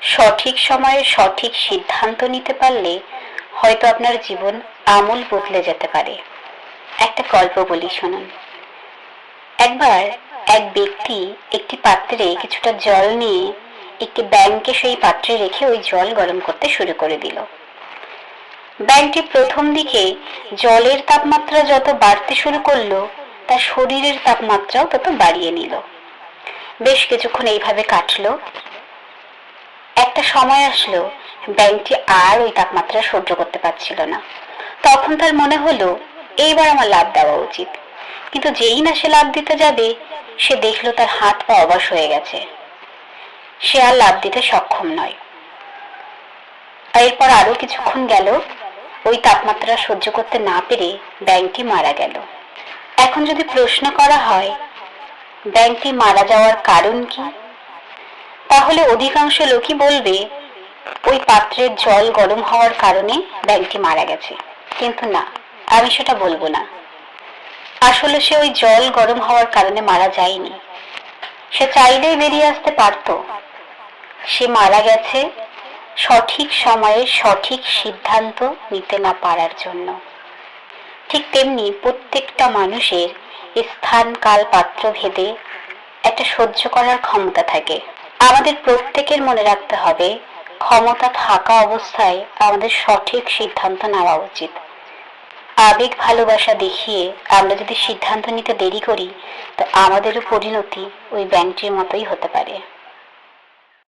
সঠিক সময়ে সঠিক সিদ্ধান্ত নিতে পারলে হয়তো আপনার জীবন আমূল বদলে যেতে পারে। একটা গল্প বলি, শুনুন। একবার এক ব্যক্তি একটি পাত্রে কিছুটা জল নিয়ে একটি ব্যাঙকে সেই পাত্রে রেখে ওই জল গরম করতে শুরু করে দিল। ব্যাঙটি প্রথম দিকে জলের তাপমাত্রা যত বাড়তে শুরু করলো, তার শরীরের তাপমাত্রাও তত বাড়িয়ে নিল। বেশ কিছুক্ষণ এইভাবে কাটলো। একটা সময় আসলো, ব্যাঙটি আর ওই তাপমাত্রা সহ্য করতে পারছিল না। তখন তার মনে হলো এইবার আমার লাফ দেওয়া উচিত। কিন্তু যেই না সে লাফ দিতে যাবে, সে দেখলো তার হাত পা অবশ হয়ে গেছে। সে আর লাফ দিতে সক্ষম নয়। এরপর আরো কিছুক্ষণ গেল, ওই তাপমাত্রা সহ্য করতে না পেরে ব্যাঙটি মারা গেল। এখন যদি প্রশ্ন করা হয় ব্যাঙটি মারা যাওয়ার কারণ কি, তাহলে অধিকাংশ লোকই বলবে ওই পাত্রের জল গরম হওয়ার কারণে ব্যাঙটি মারা গেছে। কিন্তু না, আমি সেটা বলবো না। আসলে সে ওই জল গরম হওয়ার কারণে মারা যায়নি। সে চাইলেই বেরিয়ে আসতে পারত। সে মারা গেছে সঠিক সময়ে সঠিক সিদ্ধান্ত নিতে না পারার জন্য। ঠিক তেমনি প্রত্যেকটা মানুষের স্থান কাল পাত্র ভেদে একটা সহ্য করার ক্ষমতা থাকে। আমাদের প্রত্যেকের মনে রাখতে হবে, ক্ষমতা থাকা অবস্থায় আমাদের সঠিক সিদ্ধান্ত নেওয়া উচিত। আবেগ ভালোবাসা দেখিয়ে আমরা যদি সিদ্ধান্ত নিতে দেরি করি, তো আমাদেরও পরিণতি ওই ব্যাঙটির মতোই হতে পারে।